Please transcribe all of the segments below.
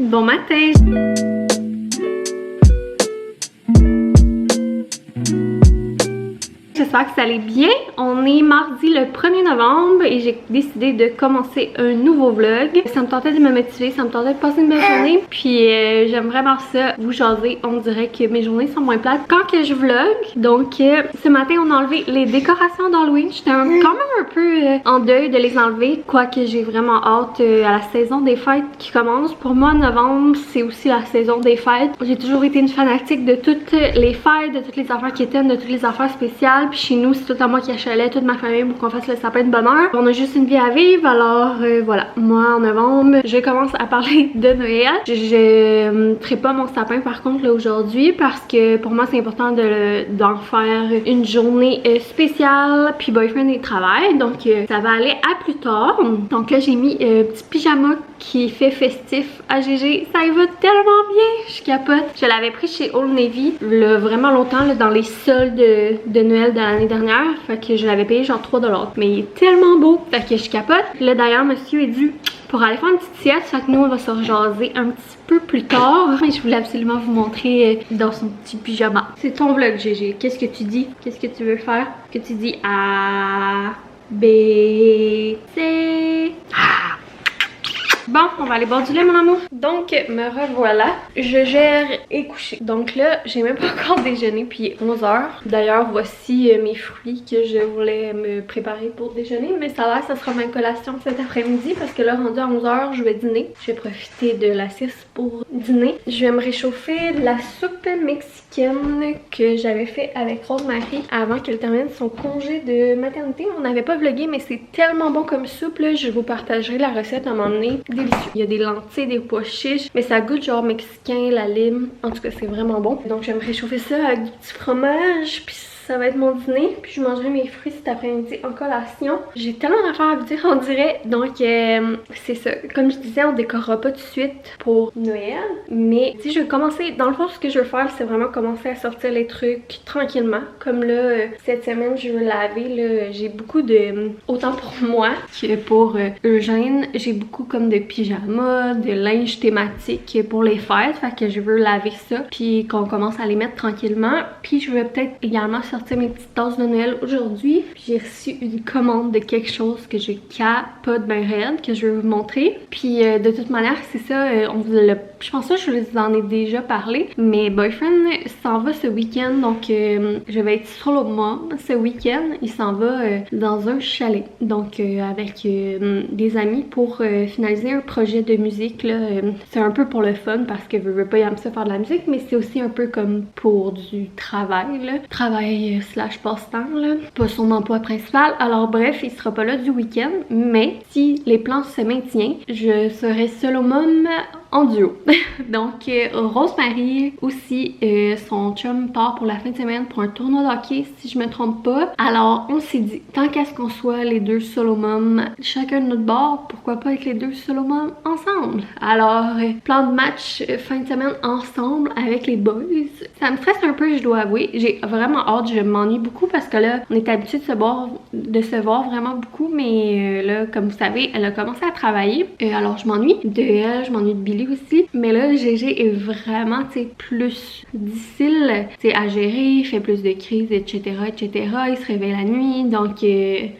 Bon matin! J'espère que ça allait bien. On est mardi le 1er novembre et j'ai décidé de commencer un nouveau vlog. Ça me tentait de me motiver, ça me tentait de passer une belle journée. Puis j'aime vraiment ça, vous jaser. On dirait que mes journées sont moins plates quand que je vlog. Donc ce matin, on a enlevé les décorations d'Halloween. J'étais quand même un peu en deuil de les enlever. Quoique j'ai vraiment hâte à la saison des fêtes qui commence. Pour moi, novembre, c'est aussi la saison des fêtes. J'ai toujours été une fanatique de toutes les fêtes, de toutes les affaires qui étaient, de toutes les affaires spéciales. Puis chez nous, c'est tout à moi qui achalais toute ma famille pour qu'on fasse le sapin de bonheur. On a juste une vie à vivre, alors voilà. Moi, en novembre, je commence à parler de Noël. Je ne ferai pas mon sapin par contre là aujourd'hui parce que pour moi, c'est important d'en faire une journée spéciale. Puis boyfriend et travail, donc ça va aller à plus tard. Donc là, j'ai mis un petit pyjama qui fait festif à GG. Ça y va tellement bien, je capote. Je l'avais pris chez Old Navy vraiment longtemps là, dans les soldes de Noël de l'année dernière. Fait que je l'avais payé genre 3$. Mais il est tellement beau. Fait que je capote. Là d'ailleurs, monsieur est dû pour aller faire une petite sieste. Fait que nous, on va se rejaser un petit peu plus tard. Mais je voulais absolument vous montrer dans son petit pyjama. C'est ton vlog, GG. Qu'est-ce que tu dis? Qu'est-ce que tu veux faire? Que tu dis A, B, C. Bon, on va aller boire du lait, mon amour. Donc, me revoilà. Je gère et couché. Donc là, j'ai même pas encore déjeuné, puis 11h. D'ailleurs, voici mes fruits que je voulais me préparer pour déjeuner. Mais ça a l'air, ça sera ma collation cet après-midi, parce que là, rendu à 11h, je vais dîner. Je vais profiter de la sieste pour dîner. Je vais me réchauffer de la soupe mexicaine que j'avais fait avec Rosemary avant qu'elle termine son congé de maternité. On n'avait pas vlogué, mais c'est tellement bon comme soupe, là. Je vous partagerai la recette à un moment donné. Délicieux. Il y a des lentilles, des pois chiches, mais ça goûte genre mexicain, la lime. En tout cas, c'est vraiment bon. Donc, je vais me réchauffer ça avec du petit fromage, puis ça va être mon dîner. Puis je mangerai mes fruits cet après-midi en collation. J'ai tellement d'affaires à vous dire, on dirait. Donc, c'est ça. Comme je disais, on décorera pas tout de suite pour Noël. Mais si je vais commencer, dans le fond, ce que je veux faire, c'est vraiment commencer à sortir les trucs tranquillement. Comme là, cette semaine, je veux laver. Là, j'ai beaucoup de... Autant pour moi que pour Eugène, j'ai beaucoup comme de pyjamas, de linge thématique pour les fêtes. Fait que je veux laver ça. Puis qu'on commence à les mettre tranquillement. Puis je vais peut-être également sortir mes petites tasses de Noël aujourd'hui. J'ai reçu une commande de quelque chose que je capote ben raide, que je vais vous montrer. Puis de toute manière, c'est ça, je pense que je vous en ai déjà parlé, mais boyfriend s'en va ce week-end, donc je vais être solo mom ce week-end. Il s'en va dans un chalet, donc avec des amis pour finaliser un projet de musique. C'est un peu pour le fun parce que je veux pas y aimer ça faire de la musique, mais c'est aussi un peu comme pour du travail, là. Travail slash passe-temps, là. Pas son emploi principal. Alors bref, il sera pas là du week-end, mais si les plans se maintiennent, je serai solo mom en duo. Donc Rosemary aussi, son chum part pour la fin de semaine pour un tournoi de hockey si je me trompe pas. Alors on s'est dit, tant qu'à ce qu'on soit les deux solo moms chacun de notre bord, pourquoi pas être les deux solo moms ensemble? Alors plan de match fin de semaine ensemble avec les boys. Ça me stresse un peu, je dois avouer. J'ai vraiment hâte, je m'ennuie beaucoup parce que là on est habitué de se voir vraiment beaucoup, mais là comme vous savez, elle a commencé à travailler. Alors je m'ennuie de elle, je m'ennuie de Billy aussi, mais là GG est vraiment, tu sais, plus difficile, tu sais, à gérer, il fait plus de crises, etc., etc. Il se réveille la nuit, donc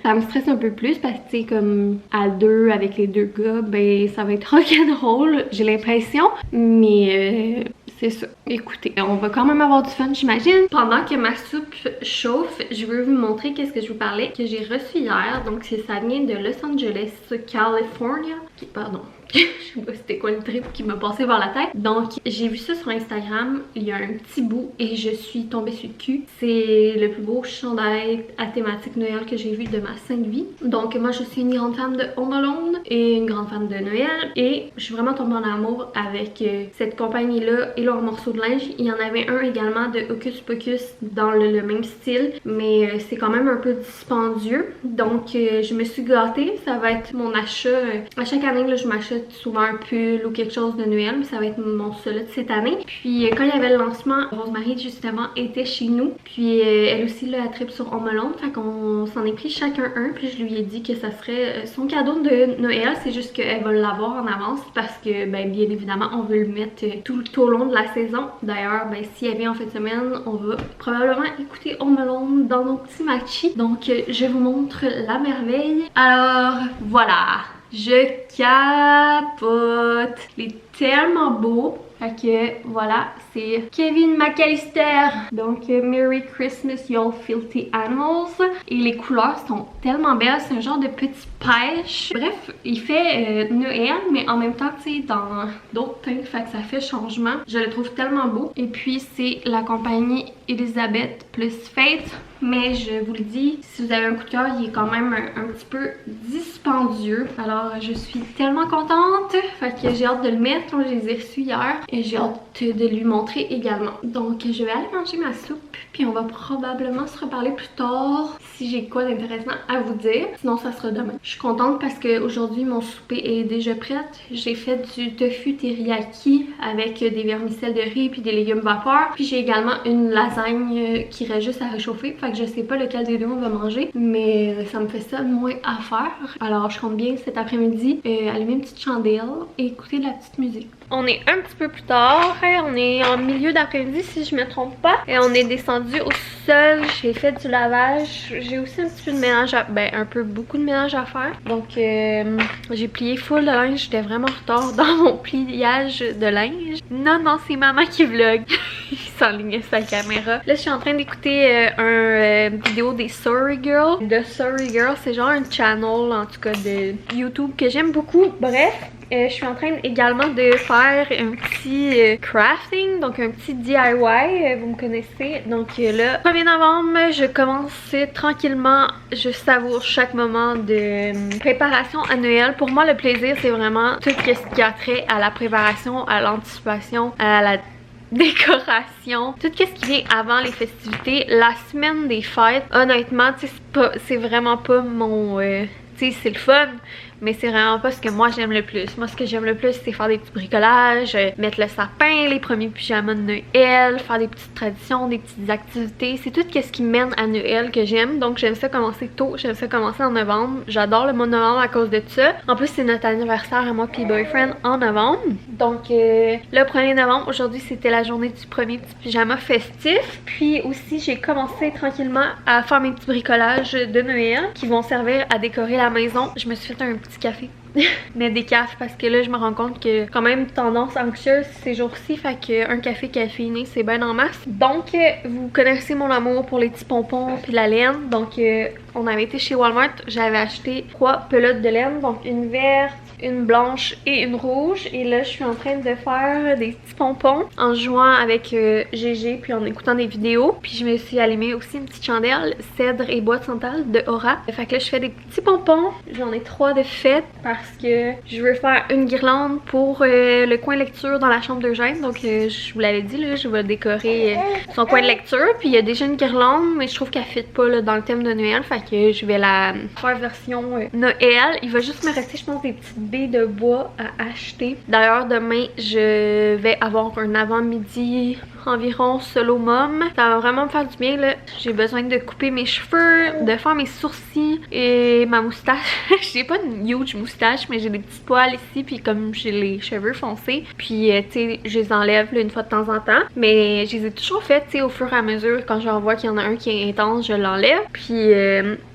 ça me stresse un peu plus parce que, tu sais, comme à deux avec les deux gars, ben ça va être rock'n'roll, j'ai l'impression, mais c'est ça. Écoutez, on va quand même avoir du fun, j'imagine. Pendant que ma soupe chauffe, je veux vous montrer qu'est-ce que je vous parlais, que j'ai reçu hier. Donc, ça vient de Los Angeles, California. Pardon. Je sais pas c'était quoi le trip qui m'a passé par la tête. Donc j'ai vu ça sur Instagram il y a un petit bout et je suis tombée sur le cul. C'est le plus beau chandail à thématique Noël que j'ai vu de ma sainte vie. Donc moi je suis une grande fan de Home Alone et une grande fan de Noël et je suis vraiment tombée en amour avec cette compagnie là et leurs morceaux de linge. Il y en avait un également de Hocus Pocus dans le même style, mais c'est quand même un peu dispendieux. Donc je me suis gâtée. Ça va être mon achat. À chaque année là, je m'achète m'achète souvent un pull ou quelque chose de Noël, mais ça va être mon seul de cette année. Puis quand il y avait le lancement, Rosemary justement était chez nous. Puis elle aussi là, elle tripe sur Home Alone, fait qu'on s'en est pris chacun un. Puis je lui ai dit que ça serait son cadeau de Noël, c'est juste qu'elle va l'avoir en avance parce que ben bien évidemment on veut le mettre tout au long de la saison. D'ailleurs, ben si elle vient en fin de semaine, on va probablement écouter Home Alone dans nos petits matchis. Donc je vous montre la merveille. Alors voilà, je capote. Il est tellement beau. Fait que voilà, c'est Kevin McAllister. Donc Merry Christmas y'all filthy animals. Et les couleurs sont tellement belles, c'est un genre de petit pêche. Bref, il fait Noël, mais en même temps, tu sais, dans d'autres teintes, fait que ça fait changement. Je le trouve tellement beau. Et puis c'est la compagnie Elizabeth plus Faith. Mais je vous le dis, si vous avez un coup de cœur, il est quand même un petit peu dispendieux. Alors je suis tellement contente. Fait que j'ai hâte de le mettre. Je les ai reçus hier. Et j'ai hâte de lui montrer également. Donc je vais aller manger ma soupe. Puis on va probablement se reparler plus tard si j'ai quoi d'intéressant à vous dire. Sinon ça sera demain. Je suis contente parce qu'aujourd'hui mon souper est déjà prête. J'ai fait du tofu teriyaki avec des vermicelles de riz puis des légumes vapeur. Puis j'ai également une lasagne qui reste juste à réchauffer. Fait que je sais pas lequel des deux on va manger. Mais ça me fait ça moins à faire. Alors je compte bien cet après-midi allumer une petite chandelle et écouter de la petite musique. On est un petit peu plus tard, on est en milieu d'après-midi si je me trompe pas. Et on est descendu au sol, j'ai fait du lavage. J'ai aussi un petit peu de ménage à... ben beaucoup de ménage à faire. Donc j'ai plié full de linge, j'étais vraiment en retard dans mon pliage de linge. Non, c'est maman qui vlog. Il s'enlignait sa caméra. Là je suis en train d'écouter une vidéo des Sorry Girl. De Sorry Girl, c'est genre un channel en tout cas de YouTube que j'aime beaucoup. Bref. Je suis en train également de faire un petit crafting, donc un petit DIY, vous me connaissez. Donc là, 1er novembre, je commence tranquillement, je savoure chaque moment de préparation à Noël. Pour moi, le plaisir, c'est vraiment tout ce qui a trait à la préparation, à l'anticipation, à la décoration, tout ce qui vient avant les festivités. La semaine des fêtes, honnêtement, c'est vraiment pas mon... tu sais, c'est le fun, mais c'est vraiment pas ce que moi j'aime le plus. Moi, ce que j'aime le plus, c'est faire des petits bricolages, mettre le sapin, les premiers pyjamas de Noël, faire des petites traditions, des petites activités. C'est tout ce qui mène à Noël que j'aime. Donc j'aime ça commencer tôt, j'aime ça commencer en novembre. J'adore le mois de novembre à cause de ça. En plus, c'est notre anniversaire à moi et Boyfriend en novembre. Donc le 1er novembre, aujourd'hui, c'était la journée du premier petit pyjama festif. Puis aussi, j'ai commencé tranquillement à faire mes petits bricolages de Noël qui vont servir à décorer la maison. Je me suis fait un petit café. Mais des cafés parce que là je me rends compte que quand même tendance anxieuse ces jours-ci, fait qu'un café caféiné c'est bien en masse. Donc vous connaissez mon amour pour les petits pompons puis la laine. Donc on avait été chez Walmart, j'avais acheté 3 pelotes de laine, donc une verte, une blanche et une rouge. Et là je suis en train de faire des petits pompons en jouant avec GG puis en écoutant des vidéos. Puis je me suis allumé aussi une petite chandelle cèdre et bois de santal de Aura. Fait que là je fais des petits pompons, j'en ai 3 de fête parce que je veux faire une guirlande pour le coin lecture dans la chambre d'Eugène. Donc je vous l'avais dit là, je vais décorer son coin de lecture. Puis il y a déjà une guirlande mais je trouve qu'elle fit pas là, dans le thème de Noël. Fait que je vais la faire version Noël. Il va juste me rester je pense des petites baies de bois à acheter. D'ailleurs demain je vais avoir un avant-midi environ solo mom. Ça va vraiment me faire du bien là. J'ai besoin de couper mes cheveux, de faire mes sourcils et ma moustache. J'ai pas une huge moustache mais j'ai des petits poils ici puis comme j'ai les cheveux foncés puis tu sais je les enlève là, une fois de temps en temps. Mais je les ai toujours fait tu sais au fur et à mesure quand j'en vois qu'il y en a un qui est intense je l'enlève. Puis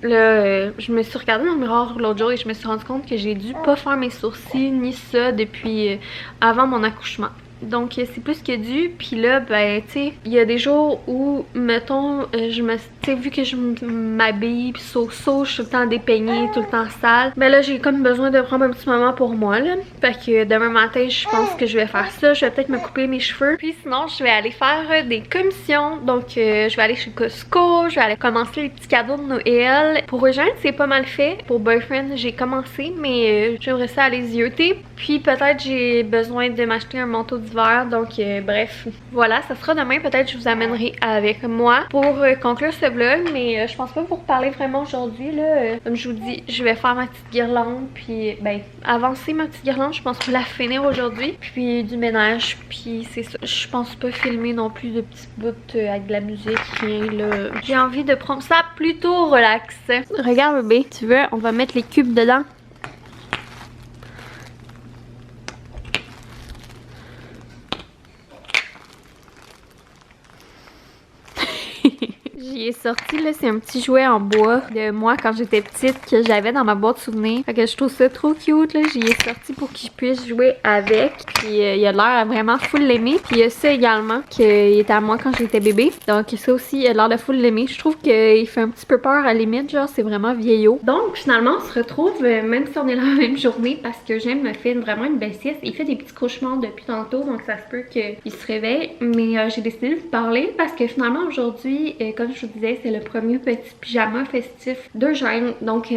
là je me suis regardée dans le miroir l'autre jour et je me suis rendu compte que j'ai dû pas faire mes sourcils ni ça depuis avant mon accouchement. Donc c'est plus que dû. Puis là ben tu sais il y a des jours où mettons je me tu sais vu que je m'habille pis je suis tout le temps dépeignée, tout le temps sale, ben là j'ai comme besoin de prendre un petit moment pour moi là. Fait que demain matin je pense que je vais faire ça. Je vais peut-être me couper mes cheveux. Puis sinon je vais aller faire des commissions. Donc je vais aller chez Costco. Je vais aller commencer les petits cadeaux de Noël. Pour Eugène c'est pas mal fait. Pour Boyfriend j'ai commencé mais j'aimerais ça aller zioter. Puis peut-être j'ai besoin de m'acheter un manteau d'hiver. Donc bref voilà, ça sera demain. Peut-être je vous amènerai avec moi pour conclure ce vlog, mais je pense pas vous reparler vraiment aujourd'hui là. Comme je vous dis, je vais faire ma petite guirlande, puis ben avancer ma petite guirlande, je pense pas la finir aujourd'hui. Puis du ménage, puis c'est ça. Je pense pas filmer non plus de petits bouts avec de la musique, rien là. J'ai envie de prendre ça plutôt relax. Regarde bébé, tu veux, on va mettre les cubes dedans. J'y ai sorti là, c'est un petit jouet en bois de moi quand j'étais petite que j'avais dans ma boîte souvenir. Fait que je trouve ça trop cute là, j'y ai sorti pour qu'il puisse jouer avec. Puis il a l'air vraiment full l'aimer. Puis il y a ça également qui était à moi quand j'étais bébé. Donc ça aussi il a l'air de full l'aimer. Je trouve qu'il fait un petit peu peur à la limite, genre c'est vraiment vieillot. Donc finalement on se retrouve même si on est là la même journée parce que j'aime me fait vraiment une belle sieste. Il fait des petits cauchemars depuis tantôt donc ça se peut qu'il se réveille. Mais j'ai décidé de vous parler parce que finalement aujourd'hui comme je vous disais, c'est le premier petit pyjama festif d'Eugène. Donc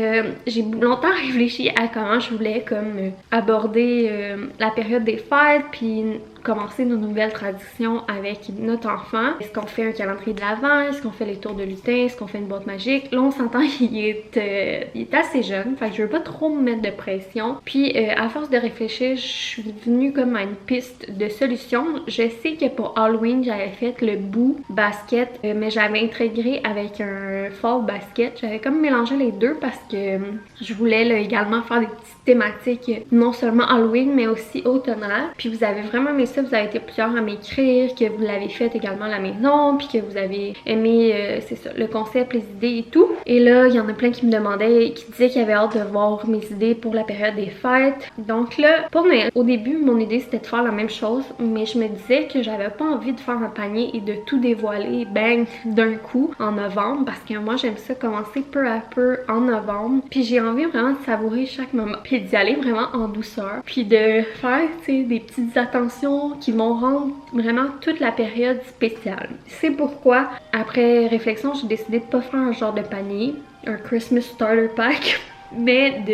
j'ai longtemps réfléchi à comment je voulais comme aborder la période des fêtes puis commencer nos nouvelles traditions avec notre enfant. Est-ce qu'on fait un calendrier de l'Avent? Est-ce qu'on fait les tours de lutin? Est-ce qu'on fait une boîte magique? Là on s'entend qu'il est assez jeune, fait que je veux pas trop me mettre de pression. Puis à force de réfléchir, je suis venue comme à une piste de solution. Je sais que pour Halloween j'avais fait le bout basket, mais j'avais intégré avec un fall basket. J'avais comme mélangé les deux parce que je voulais là, également faire des petites thématiques non seulement Halloween mais aussi automnales. Puis vous avez vraiment aimé ça, vous avez été plusieurs à m'écrire que vous l'avez fait également à la maison puis que vous avez aimé c'est ça, le concept, les idées et tout. Et là il y en a plein qui me demandaient, qui disaient qu'ils avaient hâte de voir mes idées pour la période des fêtes. Donc là pour Noël, au début mon idée c'était de faire la même chose, mais je me disais que j'avais pas envie de faire un panier et de tout dévoiler bang d'un coup en novembre parce que moi j'aime ça commencer peu à peu en novembre, puis j'ai envie vraiment de savourer chaque moment puis d'y aller vraiment en douceur puis de faire tu sais des petites attentions qui vont rendre vraiment toute la période spéciale. C'est pourquoi après réflexion j'ai décidé de pas faire un genre de panier, un Christmas starter pack. Mais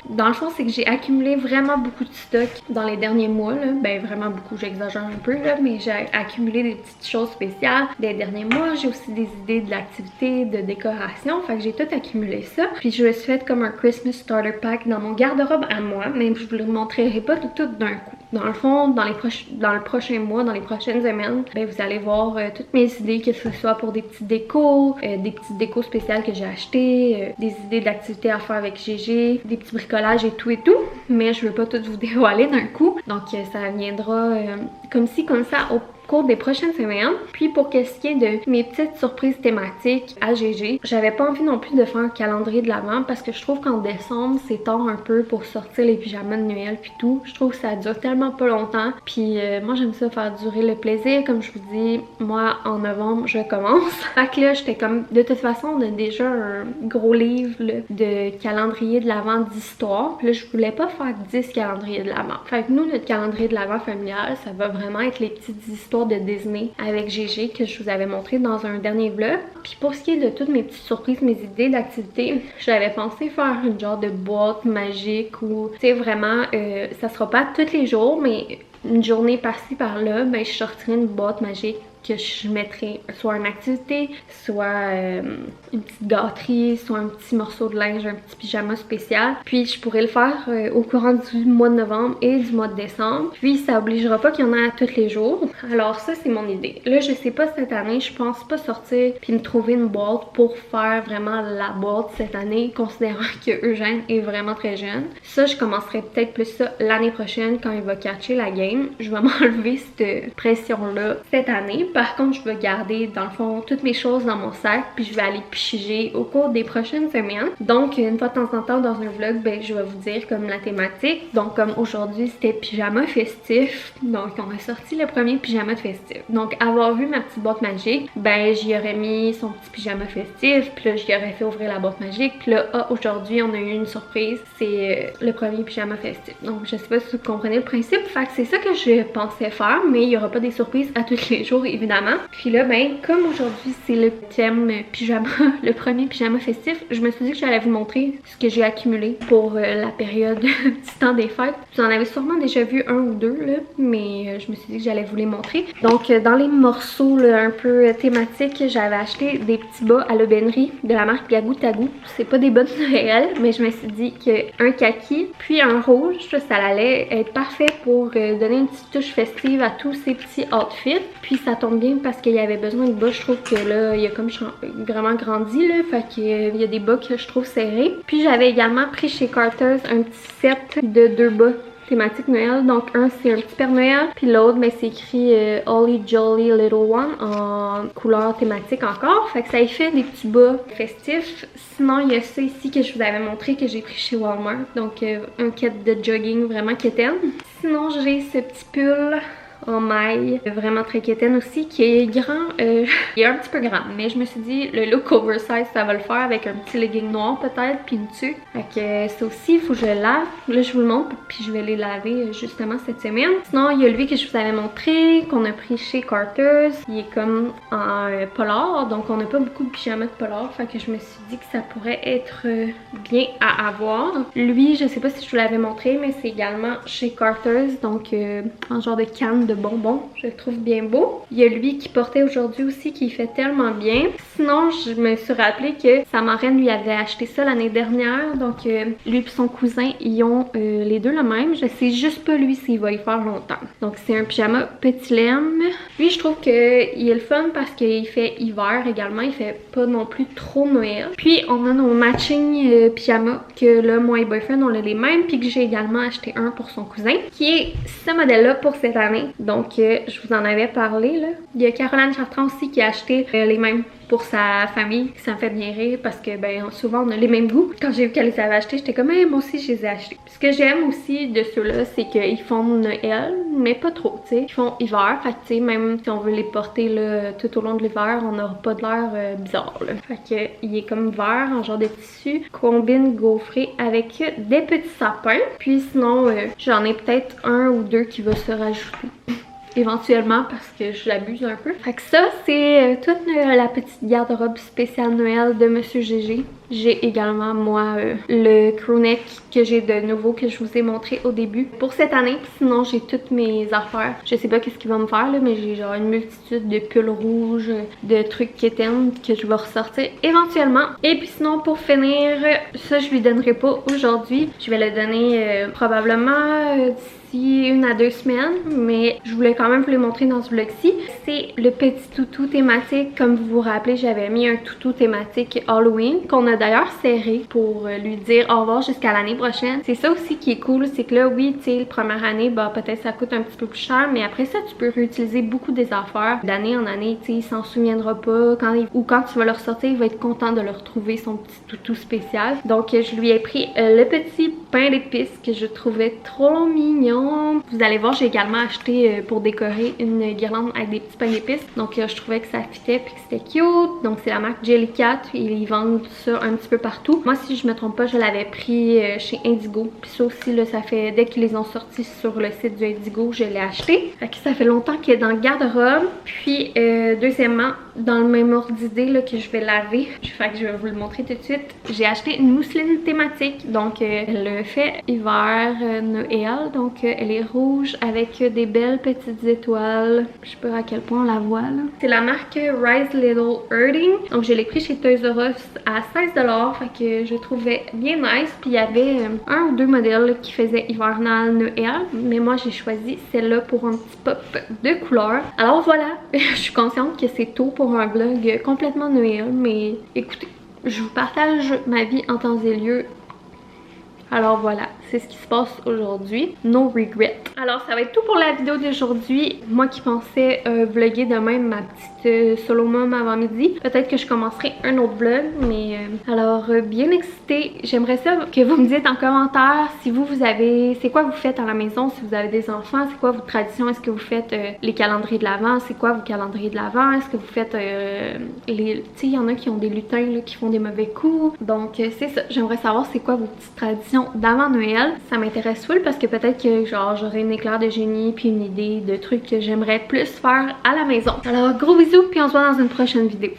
dans le fond c'est que j'ai accumulé vraiment beaucoup de stock dans les derniers mois là. Ben vraiment beaucoup, j'exagère un peu là, mais j'ai accumulé des petites choses spéciales des derniers mois. J'ai aussi des idées de l'activité, de décoration, fait que j'ai tout accumulé ça. Puis je me suis fait comme un Christmas starter pack dans mon garde-robe à moi, même je vous le montrerai pas tout d'un coup. Dans le fond, dans le prochain mois, dans les prochaines semaines, ben vous allez voir toutes mes idées, que ce soit pour des petites décos, des petites décos spéciales que j'ai achetées, des idées d'activités à faire avec GG, des petits bricolages et tout, mais je veux pas tout vous dévoiler d'un coup, donc ça viendra comme ci comme ça au cours des prochaines semaines. Puis pour ce qui est de mes petites surprises thématiques à GG, j'avais pas envie non plus de faire un calendrier de l'Avent parce que je trouve qu'en décembre c'est tard un peu pour sortir les pyjamas de Noël puis tout. Je trouve que ça dure tellement pas longtemps, puis moi j'aime ça faire durer le plaisir. Comme je vous dis, moi en novembre je commence. Fait que là j'étais comme, de toute façon on a déjà un gros livre là, de calendrier de l'Avent d'histoire, puis là je voulais pas faire 10 calendriers de l'Avent. Fait que nous notre calendrier de l'Avent familial ça va vraiment être les petites histoires de Disney avec GG que je vous avais montré dans un dernier vlog. Puis pour ce qui est de toutes mes petites surprises, mes idées d'activités, j'avais pensé faire une genre de boîte magique où tu sais vraiment ça sera pas tous les jours mais une journée par-ci par-là, ben je sortirai une boîte magique que je mettrais soit une activité, soit une petite gâterie, soit un petit morceau de linge, un petit pyjama spécial. Puis je pourrais le faire au courant du mois de novembre et du mois de décembre. Puis ça obligera pas qu'il y en a tous les jours. Alors ça c'est mon idée. Là je sais pas cette année, je pense pas sortir puis me trouver une boîte pour faire vraiment la boîte cette année, considérant que Eugène est vraiment très jeune. Ça je commencerai peut-être plus ça l'année prochaine quand il va catcher la game. Je vais m'enlever cette pression là cette année. Par contre, je vais garder dans le fond toutes mes choses dans mon sac puis je vais aller piger au cours des prochaines semaines. Donc une fois de temps en temps dans un vlog, ben je vais vous dire comme la thématique. Donc comme aujourd'hui c'était pyjama festif, donc on a sorti le premier pyjama de festif. Donc avoir vu ma petite boîte magique, ben j'y aurais mis son petit pyjama festif, puis là j'y aurais fait ouvrir la boîte magique, puis là aujourd'hui on a eu une surprise, c'est le premier pyjama festif. Donc je sais pas si vous comprenez le principe, fait que c'est ça que je pensais faire, mais il y aura pas des surprises à tous les jours évidemment. évidemment. Puis là, ben, comme aujourd'hui c'est le thème pyjama, le premier pyjama festif, je me suis dit que j'allais vous montrer ce que j'ai accumulé pour la période du temps des fêtes. Vous en avez sûrement déjà vu un ou deux, là, mais je me suis dit que j'allais vous les montrer. Donc, dans les morceaux là, un peu thématiques, j'avais acheté des petits bas à l'aubainerie de la marque Gagou Tagou. C'est pas des bas de Noël, mais je me suis dit qu'un kaki puis un rouge, ça allait être parfait pour donner une petite touche festive à tous ces petits outfits. Puis ça tombe bien parce qu'il y avait besoin de bas. Je trouve que là, il a comme vraiment grandi, là. Fait qu'il y a des bas que je trouve serrés. Puis j'avais également pris chez Carter's un petit set de 2 bas thématique Noël. Donc un c'est un petit Père Noël, puis l'autre mais c'est écrit Holly Jolly Little One en couleur thématique encore. Fait que ça y fait des petits bas festifs. Sinon il y a ça ici que je vous avais montré que j'ai pris chez Walmart. Donc un kit de jogging vraiment quétaine. Sinon j'ai ce petit pull en maille, vraiment très quétaine aussi, qui est grand, il est un petit peu grand, mais je me suis dit le look oversize ça va le faire avec un petit legging noir peut-être, puis une tuque. Fait que ça aussi il faut que je le lave. Là je vous le montre, puis je vais les laver justement cette semaine. Sinon il y a lui que je vous avais montré, qu'on a pris chez Carter's, il est comme en polar, donc on n'a pas beaucoup de pyjamas de polar, fait que je me suis dit que ça pourrait être bien à avoir. Lui je sais pas si je vous l'avais montré, mais c'est également chez Carter's, donc en genre de canne de bonbons, je le trouve bien beau. Il y a lui qui portait aujourd'hui aussi qui fait tellement bien. Sinon je me suis rappelé que sa marraine lui avait acheté ça l'année dernière, donc lui et son cousin ils ont les deux le même. Je sais juste pas lui s'il va y faire longtemps. Donc c'est un pyjama petit laine. Lui je trouve qu'il est le fun parce qu'il fait hiver également, il fait pas non plus trop Noël. Puis on a nos matching pyjamas que là moi et boyfriend on a les mêmes, puis que j'ai également acheté un pour son cousin qui est ce modèle là pour cette année. Donc, je vous en avais parlé, là. Il y a Caroline Chartrand aussi qui a acheté les mêmes pour sa famille. Ça me fait bien rire parce que, ben, souvent, on a les mêmes goûts. Quand j'ai vu qu'elle les avait achetés, j'étais comme, hey, moi aussi, je les ai achetés. Ce que j'aime aussi de ceux-là, c'est qu'ils font Noël, mais pas trop, tu sais. Ils font hiver. Fait que, tu sais, même si on veut les porter, là, tout au long de l'hiver, on n'aura pas de l'air bizarre, là. Fait que, il est comme vert, en genre de tissu, combine gaufré avec des petits sapins. Puis sinon, j'en ai peut-être un ou deux qui va se rajouter éventuellement parce que je l'abuse un peu. Fait que ça, c'est toute la petite garde-robe spéciale Noël de Monsieur GG. J'ai également, moi, le crewneck que j'ai de nouveau que je vous ai montré au début pour cette année. Sinon, j'ai toutes mes affaires. Je sais pas qu'est-ce qu'il va me faire, là, mais j'ai genre une multitude de pulls rouges, de trucs quétaines que je vais ressortir éventuellement. Et puis sinon, pour finir, ça, je lui donnerai pas aujourd'hui. Je vais le donner probablement d'ici 1 à 2 semaines, mais je voulais quand même vous les montrer dans ce vlog-ci. C'est le petit toutou thématique. Comme vous vous rappelez, j'avais mis un toutou thématique Halloween qu'on a d'ailleurs serré pour lui dire au revoir jusqu'à l'année prochaine. C'est ça aussi qui est cool, c'est que là, oui, tu sais, la première année, bah peut-être ça coûte un petit peu plus cher, mais après ça, tu peux réutiliser beaucoup des affaires d'année en année, tu sais, il s'en souviendra pas. Ou quand tu vas le ressortir, il va être content de le retrouver, son petit toutou spécial. Donc, je lui ai pris le petit pain d'épices que je trouvais trop mignon. Vous allez voir, j'ai également acheté pour décorer une guirlande avec des petits pains d'épices. Donc, je trouvais que ça fitait puis que c'était cute. Donc, c'est la marque Jellycat. Ils vendent ça un petit peu partout. Moi, si je me trompe pas, je l'avais pris chez Indigo. Puis ça aussi, là, ça fait, dès qu'ils les ont sortis sur le site du Indigo, je l'ai acheté. Fait que ça fait longtemps qu'il est dans le garde-robe. Puis, deuxièmement, dans le même ordre d'idée là, que je vais laver, fait que je vais vous le montrer tout de suite. J'ai acheté une mousseline thématique. Donc, elle fait hiver Noël. Donc, elle est rouge avec des belles petites étoiles. Je sais pas à quel point on la voit, là. C'est la marque Rise Little Herding. Donc, je l'ai pris chez Toys R Us à 16 $. Fait que je trouvais bien nice. Puis, il y avait un ou deux modèles là, qui faisaient hivernal Noël. Mais moi, j'ai choisi celle-là pour un petit pop de couleur. Alors, voilà. Je suis consciente que c'est tôt pour un vlog complètement Noël. Mais écoutez, je vous partage ma vie en temps et lieu. Alors voilà, c'est ce qui se passe aujourd'hui. No regret. Alors ça va être tout pour la vidéo d'aujourd'hui. Moi qui pensais vlogger de même ma petite solo mom avant midi. Peut-être que je commencerai un autre vlog, mais alors bien excitée. J'aimerais ça que vous me dites en commentaire si vous avez... C'est quoi vous faites à la maison si vous avez des enfants? C'est quoi vos traditions? Est-ce que vous faites les calendriers de l'Avent? C'est quoi vos calendriers de l'Avent? Est-ce que vous faites les... Tu sais, il y en a qui ont des lutins là, qui font des mauvais coups. Donc c'est ça. J'aimerais savoir c'est quoi vos petites traditions d'avant Noël. Noël. Ça m'intéresse full parce que peut-être que genre j'aurai une éclair de génie puis une idée de trucs que j'aimerais plus faire à la maison. Alors gros bisous puis on se voit dans une prochaine vidéo.